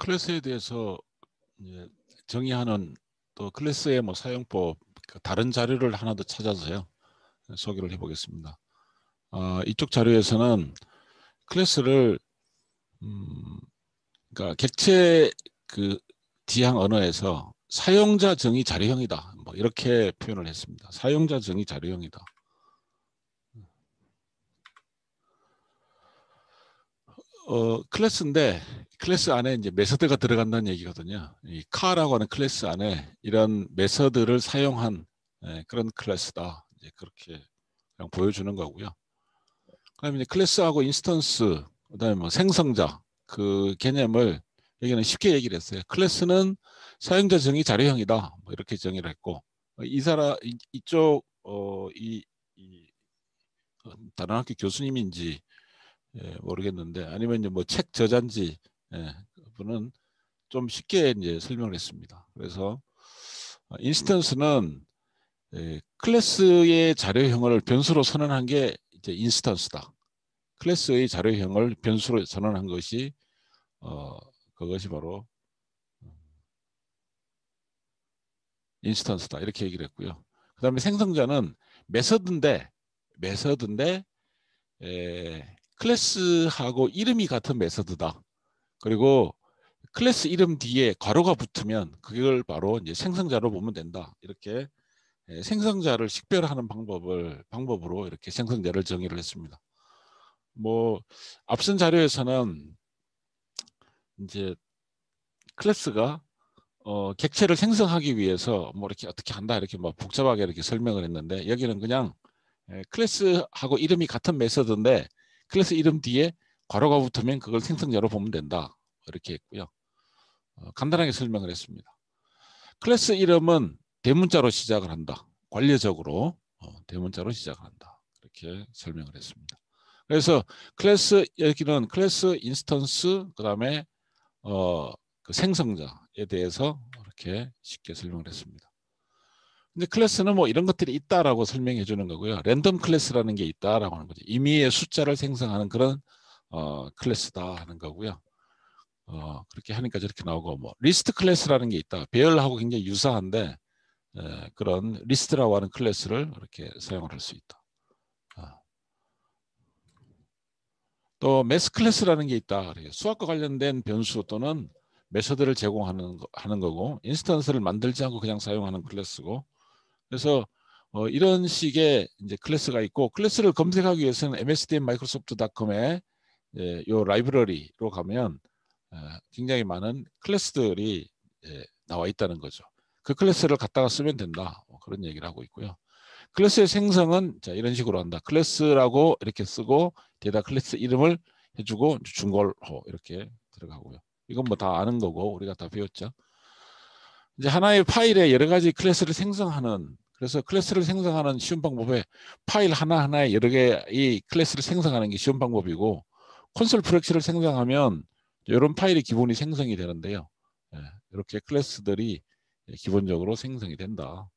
클래스에 대해서 이제 정의하는 또 클래스의 뭐 사용법, 다른 자료를 하나 더 찾아서요 소개를 해보겠습니다. 이쪽 자료에서는 클래스를 그러니까 객체 그 지향 언어에서 사용자 정의 자료형이다, 뭐 이렇게 표현을 했습니다. 사용자 정의 자료형이다. 클래스인데 클래스 안에 이제 메서드가 들어간다는 얘기거든요. 이 카라고 하는 클래스 안에 이런 메서드를 사용한 그런 클래스다. 이제 그렇게 그냥 보여주는 거고요. 그다음에 이제 클래스하고 인스턴스, 그다음에 뭐 생성자 그 개념을 여기는 쉽게 얘기를 했어요. 클래스는 사용자 정의 자료형이다. 뭐 이렇게 정의를 했고 이쪽 다른 학교 교수님인지 모르겠는데 아니면 이제 뭐 책 저자인지 그분은 좀 쉽게 이제 설명을 했습니다. 그래서 인스턴스는 클래스의 자료형을 변수로 선언한 게 이제 인스턴스다. 클래스의 자료형을 변수로 선언한 것이 그것이 바로 인스턴스다. 이렇게 얘기를 했고요. 그 다음에 생성자는 메서드인데 클래스하고 이름이 같은 메서드다. 그리고 클래스 이름 뒤에 괄호가 붙으면 그걸 바로 이제 생성자로 보면 된다. 이렇게 생성자를 식별하는 방법으로 이렇게 생성자를 정의를 했습니다. 뭐 앞선 자료에서는 이제 클래스가 객체를 생성하기 위해서 뭐 이렇게 어떻게 한다 이렇게 뭐 복잡하게 이렇게 설명을 했는데 여기는 그냥 클래스하고 이름이 같은 메서드인데 클래스 이름 뒤에 괄호가 붙으면 그걸 생성자로 보면 된다. 이렇게 했고요. 간단하게 설명을 했습니다. 클래스 이름은 대문자로 시작을 한다. 관례적으로 대문자로 시작을 한다. 이렇게 설명을 했습니다. 그래서 클래스 여기는 클래스 인스턴스 그다음에 그 생성자에 대해서 이렇게 쉽게 설명을 했습니다. 근데 클래스는 뭐 이런 것들이 있다라고 설명해 주는 거고요. 랜덤 클래스라는 게 있다라고 하는 거죠. 임의의 숫자를 생성하는 그런 클래스다 하는 거고요. 그렇게 하니까 저렇게 나오고 뭐 리스트 클래스라는 게 있다. 배열하고 굉장히 유사한데 그런 리스트라고 하는 클래스를 이렇게 사용을 할 수 있다. 또 매스 클래스라는 게 있다. 수학과 관련된 변수 또는 메서드를 제공하는 거고 인스턴스를 만들지 않고 그냥 사용하는 클래스고 그래서 이런 식의 이제 클래스가 있고 클래스를 검색하기 위해서는 MSDN 마이크로소프트.com에 요 라이브러리로 가면 굉장히 많은 클래스들이 나와 있다는 거죠. 그 클래스를 갖다가 쓰면 된다. 그런 얘기를 하고 있고요. 클래스의 생성은 자 이런 식으로 한다. 클래스라고 이렇게 쓰고 뒤에다 클래스 이름을 해주고 중괄호 이렇게 들어가고요. 이건 뭐 다 아는 거고 우리가 다 배웠죠. 이제 하나의 파일에 여러 가지 클래스를 생성하는 그래서 클래스를 생성하는 쉬운 방법에 파일 하나하나에 여러 개의 클래스를 생성하는 게 쉬운 방법이고 콘솔 프로젝트를 생성하면 이런 파일이 기본이 생성이 되는데요. 이렇게 클래스들이 기본적으로 생성이 된다.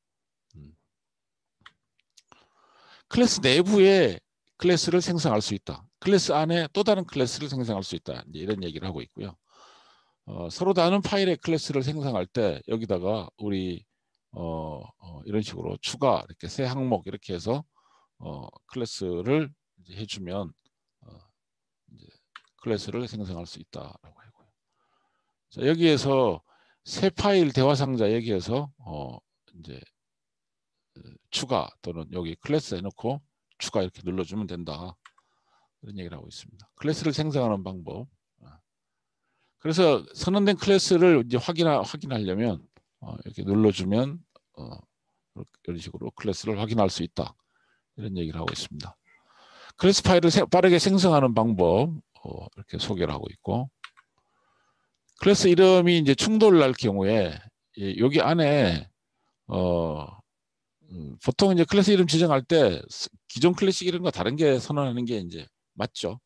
클래스 내부에 클래스를 생성할 수 있다. 클래스 안에 또 다른 클래스를 생성할 수 있다. 이런 얘기를 하고 있고요. 서로 다른 파일의 클래스를 생성할 때 여기다가 우리 이런 식으로 추가 이렇게 새 항목 이렇게 해서 클래스를 이제 해주면 이제 클래스를 생성할 수 있다라고 하고요. 자, 여기에서 새 파일 대화 상자 여기에서 이제 추가 또는 여기 클래스 해놓고 추가 이렇게 눌러주면 된다. 이런 얘기를 하고 있습니다. 클래스를 생성하는 방법. 그래서 선언된 클래스를 이제 확인하려면 이렇게 눌러주면 이런 식으로 클래스를 확인할 수 있다. 이런 얘기를 하고 있습니다. 클래스 파일을 빠르게 생성하는 방법 이렇게 소개를 하고 있고 클래스 이름이 이제 충돌날 경우에 여기 안에 보통 이제 클래스 이름 지정할 때 기존 클래식 이름과 다른 게 선언하는 게 이제 맞죠.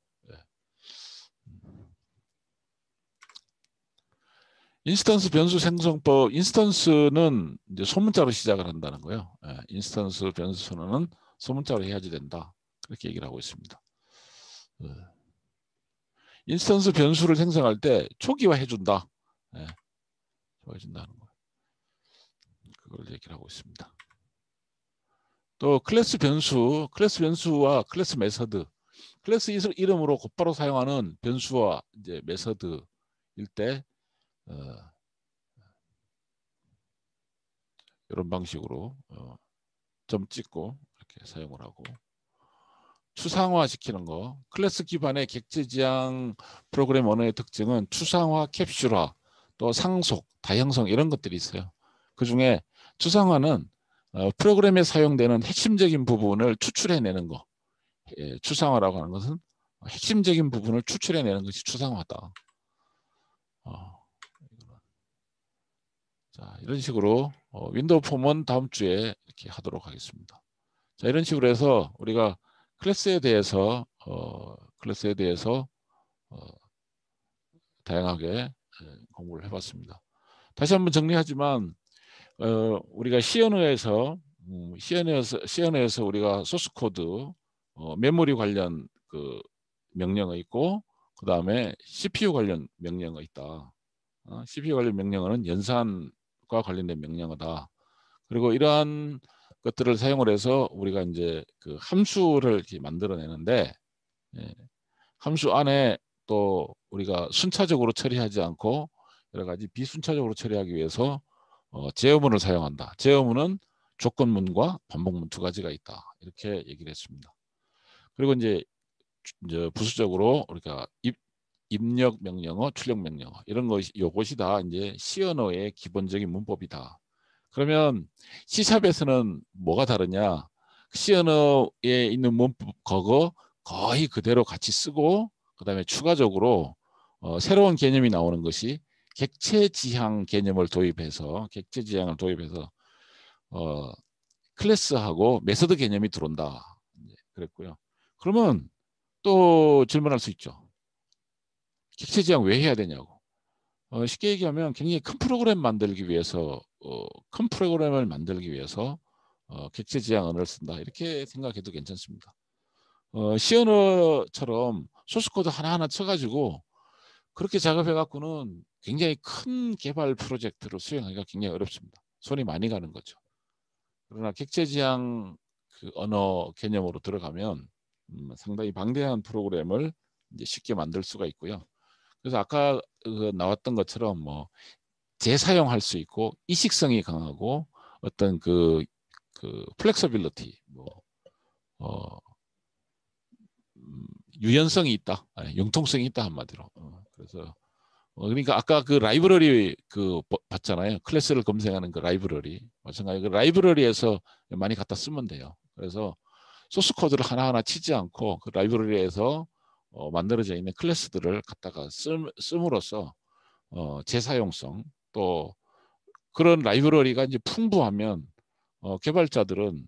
인스턴스 변수 생성법, 인스턴스는 이제 소문자로 시작을 한다는 거예요. 인스턴스 변수 선언은 소문자로 해야지 된다. 그렇게 얘기를 하고 있습니다. 인스턴스 변수를 생성할 때 초기화 해준다. 예, 좋아진다는 거. 그걸 얘기를 하고 있습니다. 또 클래스 변수와 클래스 메서드. 클래스 이름으로 곧바로 사용하는 변수와 이제 메서드일 때 이런 방식으로 점 찍고 이렇게 사용을 하고, 추상화시키는 거. 클래스 기반의 객체 지향 프로그램 언어의 특징은 추상화, 캡슐화, 또 상속, 다형성 이런 것들이 있어요. 그중에 추상화는 프로그램에 사용되는 핵심적인 부분을 추출해내는 거. 예, 추상화라고 하는 것은 핵심적인 부분을 추출해내는 것이 추상화다. 자, 이런 식으로 윈도우 폼은 다음 주에 이렇게 하도록 하겠습니다. 자, 이런 식으로 해서 우리가 클래스에 대해서 다양하게 공부를 해봤습니다. 다시 한번 정리하지만 우리가 시연어에서 우리가 소스 코드 메모리 관련 그 명령어 있고, 그 다음에 CPU 관련 명령어 있다. CPU 관련 명령어는 연산과 관련된 명령어다. 그리고 이러한 것들을 사용을 해서 우리가 이제 그 함수를 이렇게 만들어내는데, 예, 함수 안에 또 우리가 순차적으로 처리하지 않고 여러 가지 비순차적으로 처리하기 위해서 제어문을 사용한다. 제어문은 조건문과 반복문 두 가지가 있다. 이렇게 얘기를 했습니다. 그리고 이제 부수적으로 우리가 입력 명령어, 출력 명령어 이런 것이 요것이 다 이제 C 언어의 기본적인 문법이다. 그러면 C샵에서는 뭐가 다르냐? C 언어에 있는 문법 그거 거의 그대로 같이 쓰고, 그다음에 추가적으로 새로운 개념이 나오는 것이 객체 지향 개념을 도입해서 클래스하고 메서드 개념이 들어온다. 그랬고요. 그러면 또 질문할 수 있죠. 객체 지향 왜 해야 되냐고. 쉽게 얘기하면 굉장히 큰 프로그램을 만들기 위해서 객체 지향 언어를 쓴다. 이렇게 생각해도 괜찮습니다. C 언어처럼 소스 코드 하나하나 쳐가지고 그렇게 작업해 갖고는 굉장히 큰 개발 프로젝트를 수행하기가 굉장히 어렵습니다. 손이 많이 가는 거죠. 그러나 객체 지향 그 언어 개념으로 들어가면 상당히 방대한 프로그램을 이제 쉽게 만들 수가 있고요. 그래서 아까 나왔던 것처럼 뭐 재사용할 수 있고 이식성이 강하고 어떤 그 플렉서빌리티, 유연성이 있다, 융통성이 있다 한마디로. 그래서 그러니까 아까 그 라이브러리 봤잖아요. 클래스를 검색하는 그 라이브러리. 마찬가지 그 라이브러리에서 많이 갖다 쓰면 돼요. 그래서 소스 코드를 하나하나 치지 않고 그 라이브러리에서 만들어져 있는 클래스들을 갖다가 씀으로써 재사용성, 또 그런 라이브러리가 이제 풍부하면 개발자들은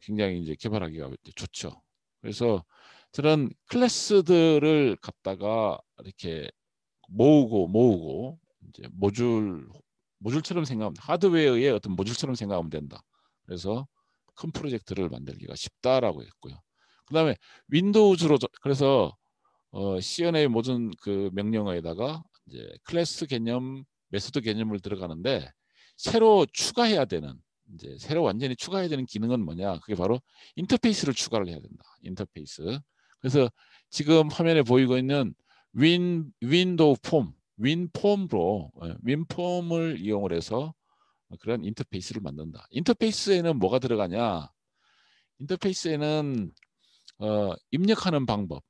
굉장히 이제 개발하기가 좋죠. 그래서 저런 클래스들을 갖다가 이렇게 모으고 이제 모듈처럼 생각하면, 하드웨어의 어떤 모듈처럼 생각하면 된다. 그래서 큰 프로젝트를 만들기가 쉽다라고 했고요. 그다음에 윈도우즈로, 그래서 CN의 모든 그 명령어에다가 이제 클래스 개념, 메소드 개념을 들어가는데 새로 추가해야 되는, 이제 새로 완전히 추가해야 되는 기능은 뭐냐? 그게 바로 인터페이스를 추가를 해야 된다. 인터페이스. 그래서 지금 화면에 보이고 있는 윈도우 폼, 윈폼을 이용을 해서 그런 인터페이스를 만든다. 인터페이스에는 뭐가 들어가냐? 인터페이스에는 입력하는 방법.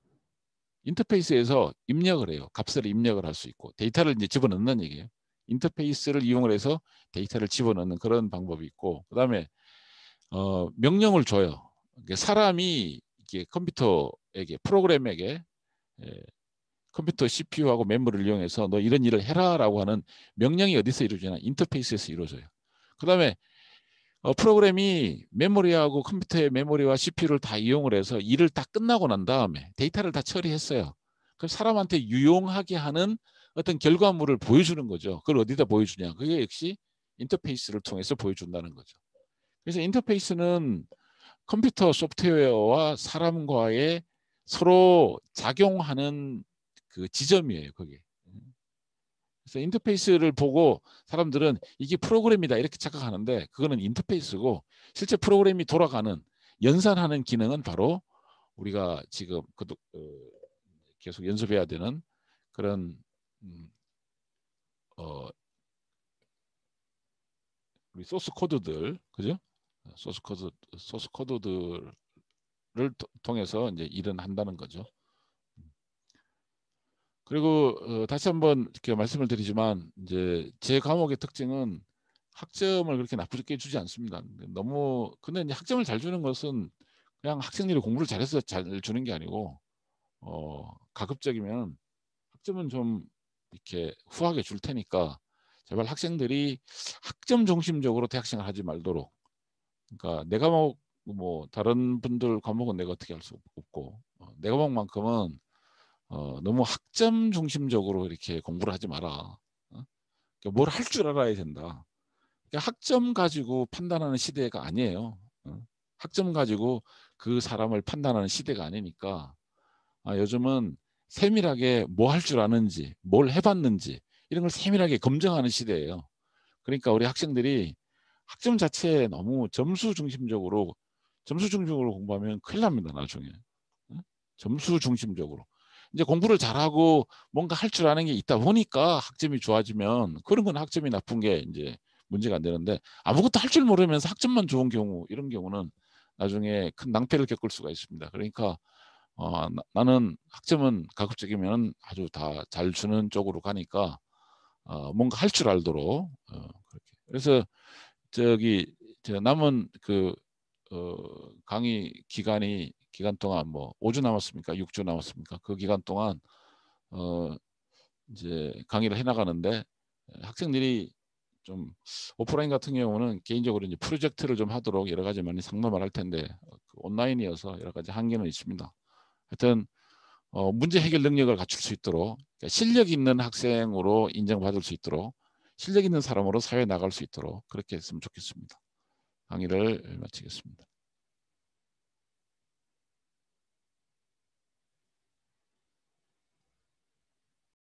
인터페이스에서 입력을 해요. 값을 입력을 할 수 있고 데이터를 이제 집어넣는 얘기예요. 인터페이스를 이용을 해서 데이터를 집어넣는 그런 방법이 있고, 그다음에 명령을 줘요. 사람이 이게 컴퓨터에게, 프로그램에게 컴퓨터 CPU하고 메모리를 이용해서 너 이런 일을 해라라고 하는 명령이 어디서 이루어지냐? 인터페이스에서 이루어져요. 그다음에 프로그램이 메모리하고 컴퓨터의 메모리와 CPU를 다 이용을 해서 일을 다 끝나고 난 다음에 데이터를 다 처리했어요. 그럼 사람한테 유용하게 하는 어떤 결과물을 보여주는 거죠. 그걸 어디다 보여주냐? 그게 역시 인터페이스를 통해서 보여준다는 거죠. 그래서 인터페이스는 컴퓨터 소프트웨어와 사람과의 서로 작용하는 그 지점이에요. 그게. 그래서 인터페이스를 보고 사람들은 이게 프로그램이다 이렇게 착각하는데 그거는 인터페이스고 실제 프로그램이 돌아가는 연산하는 기능은 바로 우리가 지금 계속 연습해야 되는 그런 우리 소스 코드들, 그죠? 소스 코드들을 통해서 이제 일은 한다는 거죠. 그리고 다시 한번 이렇게 말씀을 드리지만 이제 제 과목의 특징은 학점을 그렇게 나쁘게 주지 않습니다. 근데 이제 학점을 잘 주는 것은 그냥 학생들이 공부를 잘해서 잘 주는 게 아니고 가급적이면 학점은 좀 이렇게 후하게 줄 테니까 제발 학생들이 학점 중심적으로 대학생활 하지 말도록. 그러니까 내 과목 뭐 다른 분들 과목은 내가 어떻게 할 수 없고 내 과목만큼은 너무 학점 중심적으로 이렇게 공부를 하지 마라. 그러니까 뭘 할 줄 알아야 된다. 그러니까 학점 가지고 판단하는 시대가 아니에요. 학점 가지고 그 사람을 판단하는 시대가 아니니까 요즘은 세밀하게 뭐 할 줄 아는지, 뭘 해봤는지 이런 걸 세밀하게 검증하는 시대예요. 그러니까 우리 학생들이 학점 자체에 너무 점수 중심적으로 공부하면 큰일 납니다. 나중에. 점수 중심적으로. 이제 공부를 잘하고 뭔가 할 줄 아는 게 있다 보니까 학점이 좋아지면 그런 건 학점이 나쁜 게 이제 문제가 안 되는데 아무것도 할 줄 모르면서 학점만 좋은 경우 이런 경우는 나중에 큰 낭패를 겪을 수가 있습니다. 그러니까 나는 학점은 가급적이면 아주 다 잘 주는 쪽으로 가니까 뭔가 할 줄 알도록 그렇게. 그래서 저 남은 강의 기간 동안 뭐 5주 남았습니까? 6주 남았습니까? 그 기간 동안 이제 강의를 해 나가는데 학생들이 좀 오프라인 같은 경우는 개인적으로 이제 프로젝트를 좀 하도록 여러 가지 많이 상담을 할 텐데 온라인이어서 여러 가지 한계는 있습니다. 하여튼 문제 해결 능력을 갖출 수 있도록 그러니까 실력 있는 학생으로 인정받을 수 있도록 실력 있는 사람으로 사회에 나갈 수 있도록 그렇게 했으면 좋겠습니다. 강의를 마치겠습니다.